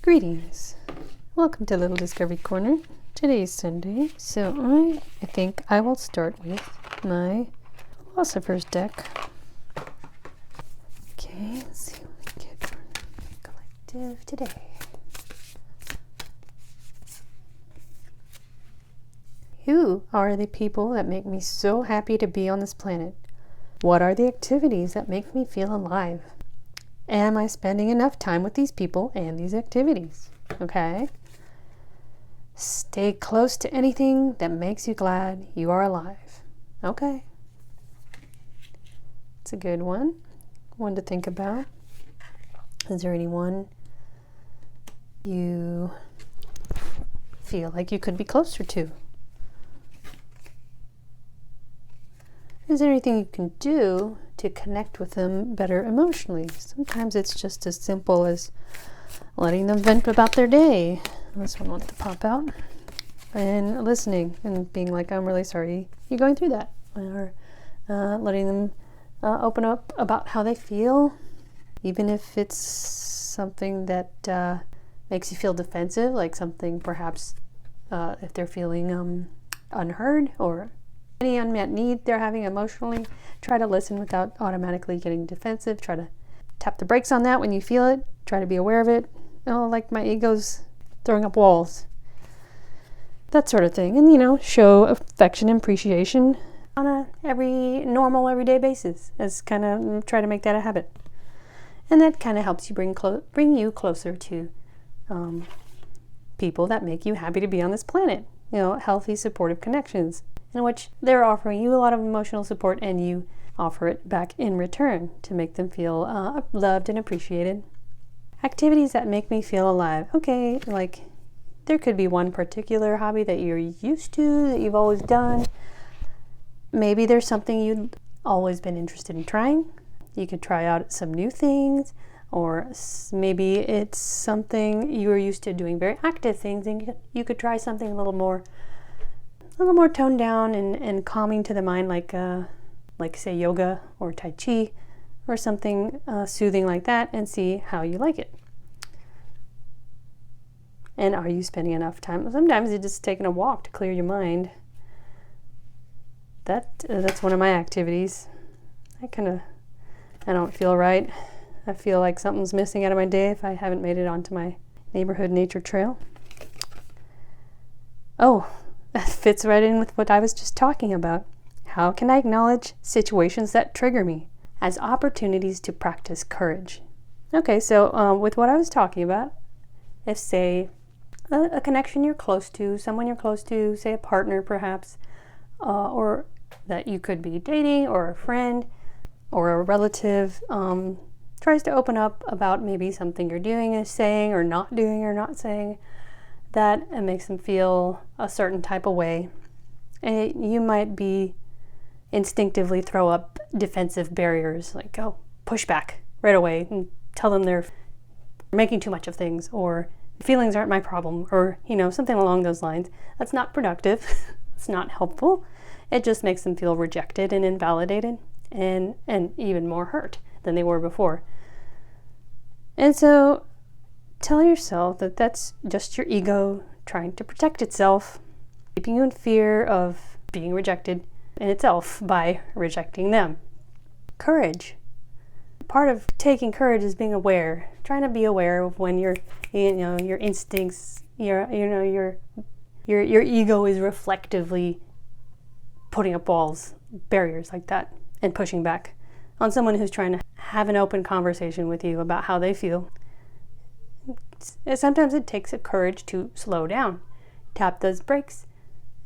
Greetings. Welcome to Little Discovery Corner. Today is Sunday, so I think I will start with my Philosopher's deck. Okay, let's see what we get for the collective today. Who are the people that make me so happy to be on this planet? What are the activities that make me feel alive? Am I spending enough time with these people and these activities? Okay. Stay close to anything that makes you glad you are alive. Okay. It's a good one. One to think about. Is there anyone you feel like you could be closer to? Is there anything you can do to connect with them better emotionally? Sometimes it's just as simple as letting them vent about their day. This one wants to pop out. And listening and being like, I'm really sorry you're going through that. Or letting them open up about how they feel, even if it's something that makes you feel defensive, like something perhaps if they're feeling unheard or any unmet need they're having emotionally. Try to listen without automatically getting defensive. Try to tap the brakes on that when you feel it. Try to be aware of it. Oh, like my ego's throwing up walls. That sort of thing. And, show affection and appreciation on a normal, everyday basis. As kind of try to make that a habit. And that kind of helps you bring you closer to people that make you happy to be on this planet. Healthy, supportive connections, in which they're offering you a lot of emotional support and you offer it back in return to make them feel loved and appreciated. Activities that make me feel alive. Okay, like there could be one particular hobby that you're used to, that you've always done. Maybe there's something you've always been interested in trying. You could try out some new things, or maybe it's something you're used to doing, very active things, and you could try something a little more toned down and calming to the mind, like say yoga or Tai Chi or something soothing like that, and see how you like it. And are you spending enough time? Sometimes you're just taking a walk to clear your mind. That's one of my activities. I don't feel right. I feel like something's missing out of my day if I haven't made it onto my neighborhood nature trail. Oh, that fits right in with what I was just talking about. How can I acknowledge situations that trigger me as opportunities to practice courage? Okay, so with what I was talking about, if say a connection you're close to, someone you're close to, say a partner perhaps, or that you could be dating, or a friend, or a relative, tries to open up about maybe something you're doing or saying, or not doing or not saying, that it makes them feel a certain type of way. And you might be instinctively throw up defensive barriers, like, oh, push back right away and tell them they're making too much of things, or feelings aren't my problem, or something along those lines. That's not productive. It's not helpful. It just makes them feel rejected and invalidated and even more hurt than they were before. And so tell yourself that that's just your ego trying to protect itself, keeping you in fear of being rejected in itself by rejecting them. Courage. Part of taking courage is being aware, trying to be aware of when your instincts, your ego is reflectively putting up walls, barriers like that, and pushing back on someone who's trying to have an open conversation with you about how they feel. Sometimes it takes a courage to slow down, tap those brakes,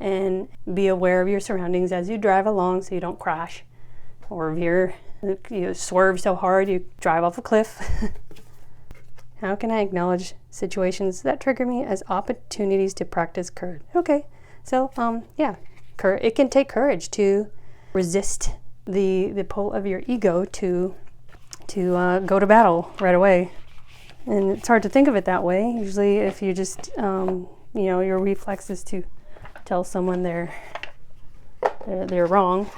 and be aware of your surroundings as you drive along so you don't crash, or veer, you swerve so hard you drive off a cliff. How can I acknowledge situations that trigger me as opportunities to practice courage? Okay, so it can take courage to resist the pull of your ego to go to battle right away. And it's hard to think of it that way. Usually if you just, your reflex is to tell someone they're wrong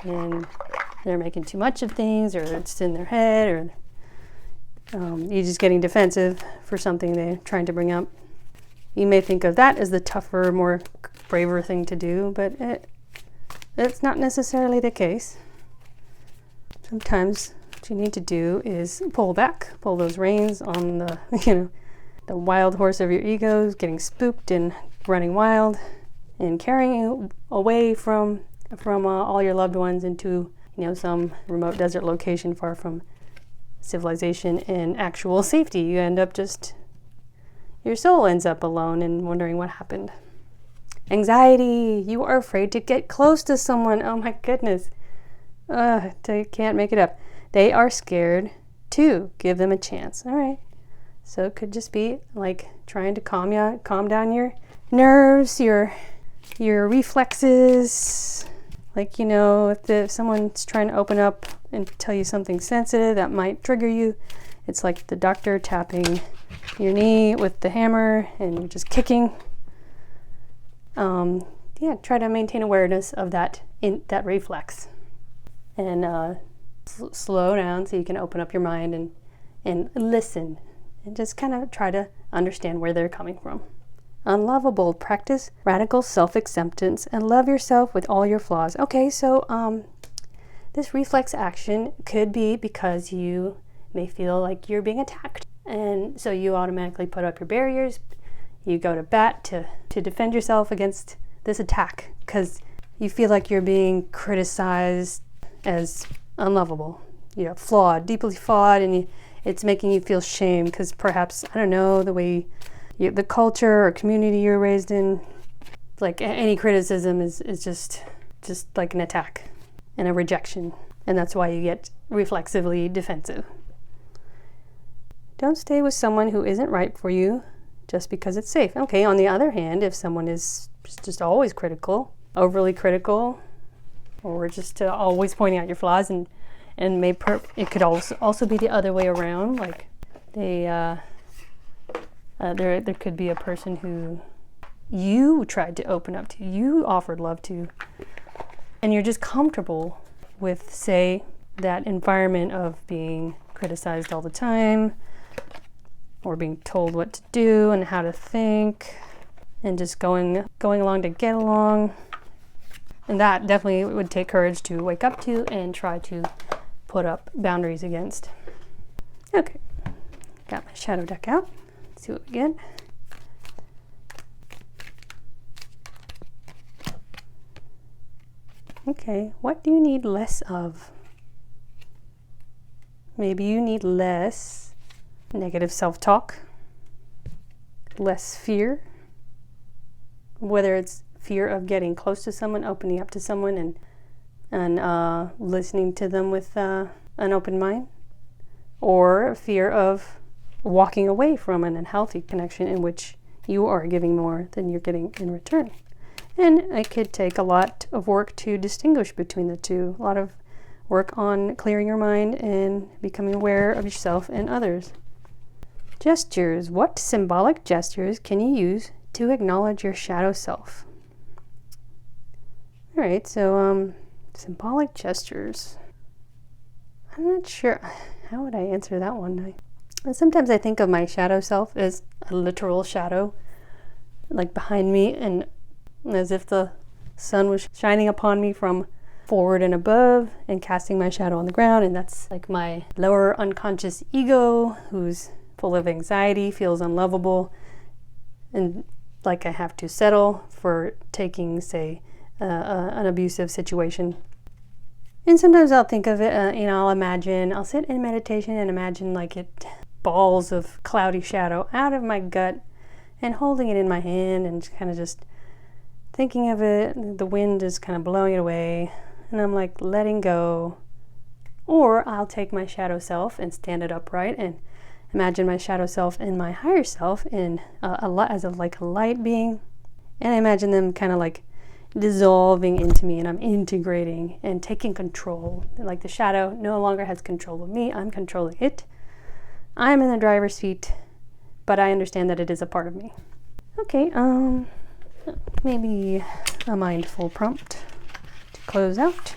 and they're making too much of things, or it's in their head, or You're just getting defensive for something they're trying to bring up. You may think of that as the tougher, more braver thing to do, but it's not necessarily the case. Sometimes what you need to do is pull back, pull those reins on the, the wild horse of your ego, getting spooked and running wild, and carrying you away from all your loved ones into, some remote desert location far from civilization and actual safety. You end up your soul ends up alone and wondering what happened. Anxiety. You are afraid to get close to someone. Oh my goodness. I can't make it up. They are scared too. Give them a chance. All right. So it could just be like trying to calm down your nerves, your reflexes. Like, if someone's trying to open up and tell you something sensitive that might trigger you, it's like the doctor tapping your knee with the hammer and you're just kicking. Try to maintain awareness of that reflex, and slow down so you can open up your mind and listen, and just kind of try to understand where they're coming from. Unlovable. Practice radical self-acceptance and love yourself with all your flaws. Okay, so this reflex action could be because you may feel like you're being attacked, and so you automatically put up your barriers. You go to bat to defend yourself against this attack because you feel like you're being criticized as unlovable. You're flawed, deeply flawed, and it's making you feel shame because perhaps, I don't know, the way the culture or community you're raised in, like any criticism is just like an attack and a rejection, and that's why you get reflexively defensive. Don't stay with someone who isn't right for you just because it's safe. Okay, on the other hand, if someone is just always critical, overly critical, or just always pointing out your flaws, and it could also be the other way around, like there could be a person who you tried to open up to, you offered love to, and you're just comfortable with, say, that environment of being criticized all the time, or being told what to do and how to think, and just going along to get along. And that definitely would take courage to wake up to and try to put up boundaries against. Okay, got my shadow deck out. Let's see what we get. Okay, what do you need less of? Maybe you need less negative self-talk, less fear, whether it's fear of getting close to someone, opening up to someone, and listening to them with an open mind, or fear of walking away from an unhealthy connection in which you are giving more than you're getting in return. And it could take a lot of work to distinguish between the two, a lot of work on clearing your mind and becoming aware of yourself and others. Gestures. What symbolic gestures can you use to acknowledge your shadow self? All right, so symbolic gestures. I'm not sure. How would I answer that one? Sometimes I think of my shadow self as a literal shadow, like behind me, and as if the sun was shining upon me from forward and above and casting my shadow on the ground. And that's like my lower unconscious ego, who's full of anxiety, feels unlovable, and like I have to settle for taking, say, an abusive situation. And sometimes I'll think of it, I'll sit in meditation and imagine like balls of cloudy shadow out of my gut and holding it in my hand and kind of just thinking of it. The wind is kind of blowing it away and I'm like letting go. Or I'll take my shadow self and stand it upright and imagine my shadow self and my higher self as a light being, and I imagine them kind of like dissolving into me, and I'm integrating and taking control. Like the shadow no longer has control of me, I'm controlling it. I'm in the driver's seat, but I understand that it is a part of me. Okay, maybe a mindful prompt to close out.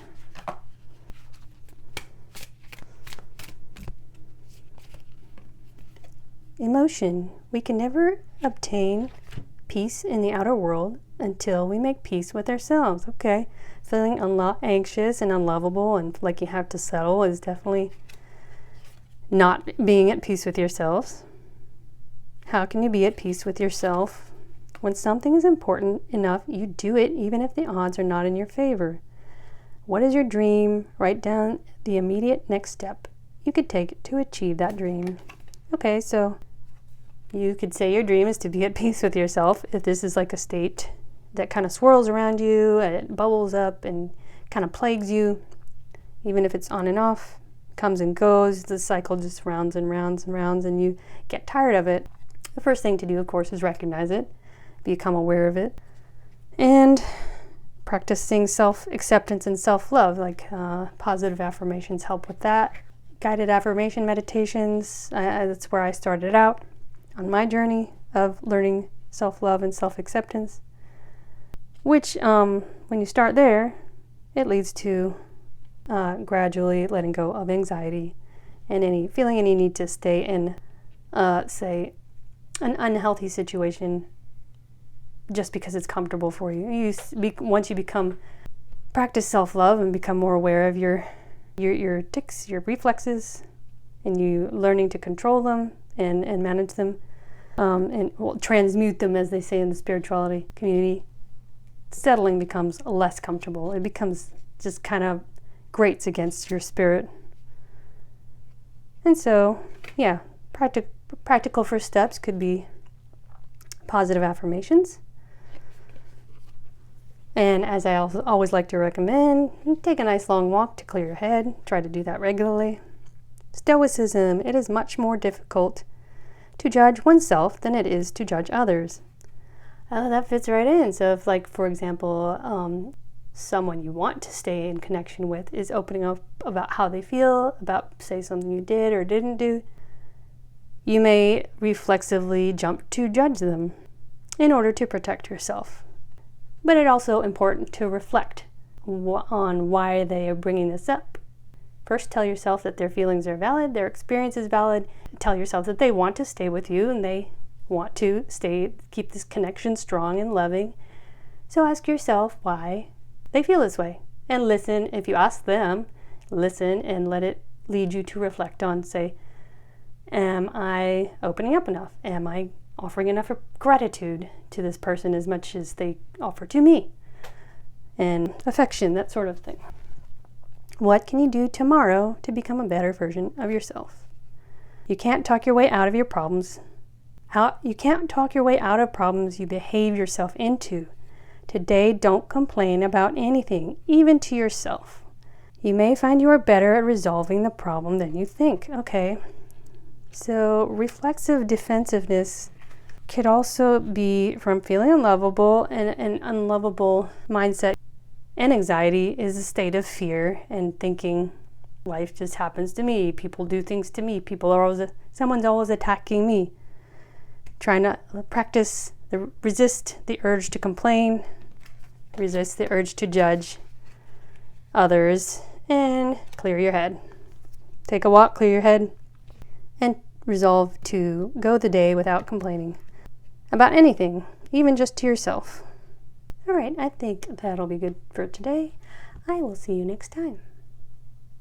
emotion. We can never obtain peace in the outer world until we make peace with ourselves. Okay, feeling anxious and unlovable and like you have to settle is definitely not being at peace with yourselves. How can you be at peace with yourself? When something is important enough, you do it even if the odds are not in your favor. What is your dream? Write down the immediate next step you could take to achieve that dream. Okay, so you could say your dream is to be at peace with yourself. If this is like a state that kind of swirls around you and it bubbles up and kind of plagues you, even if it's on and off, comes and goes, the cycle just rounds and rounds and rounds and you get tired of it. The first thing to do, of course, is recognize it, become aware of it, and practicing self-acceptance and self-love, like positive affirmations help with that. Guided affirmation meditations, that's where I started out on my journey of learning self-love and self-acceptance, which when you start there, it leads to gradually letting go of anxiety and any need to stay in, say, an unhealthy situation just because it's comfortable for you. Once you practice self-love and become more aware of your tics, your reflexes, and you learning to control them and manage them, and transmute them, as they say in the spirituality community, settling becomes less comfortable. It becomes just kind of grates against your spirit. And so, yeah, practical first steps could be positive affirmations. And as I always like to recommend, take a nice long walk to clear your head. Try to do that regularly. Stoicism, it is much more difficult to judge oneself than it is to judge others. That fits right in. So if, like, for example, someone you want to stay in connection with is opening up about how they feel, about, say, something you did or didn't do, you may reflexively jump to judge them in order to protect yourself. But it's also important to reflect on why they are bringing this up. First, tell yourself that their feelings are valid, their experience is valid. Tell yourself that they want to stay with you and they want to keep this connection strong and loving. So ask yourself why they feel this way. And listen, if you ask them, listen and let it lead you to reflect on, say, am I opening up enough? Am I offering enough gratitude to this person as much as they offer to me? And affection, that sort of thing. What can you do tomorrow to become a better version of yourself? You can't talk your way out of your problems. You can't talk your way out of problems you behave yourself into. Today, don't complain about anything, even to yourself. You may find you are better at resolving the problem than you think. Okay, so reflexive defensiveness could also be from feeling unlovable, and an unlovable mindset and anxiety is a state of fear and thinking life just happens to me, people do things to me, someone's always attacking me. Trying to resist the urge to complain, resist the urge to judge others, and clear your head. Take a walk, clear your head, and resolve to go the day without complaining about anything, even just to yourself. All right, I think that'll be good for today. I will see you next time.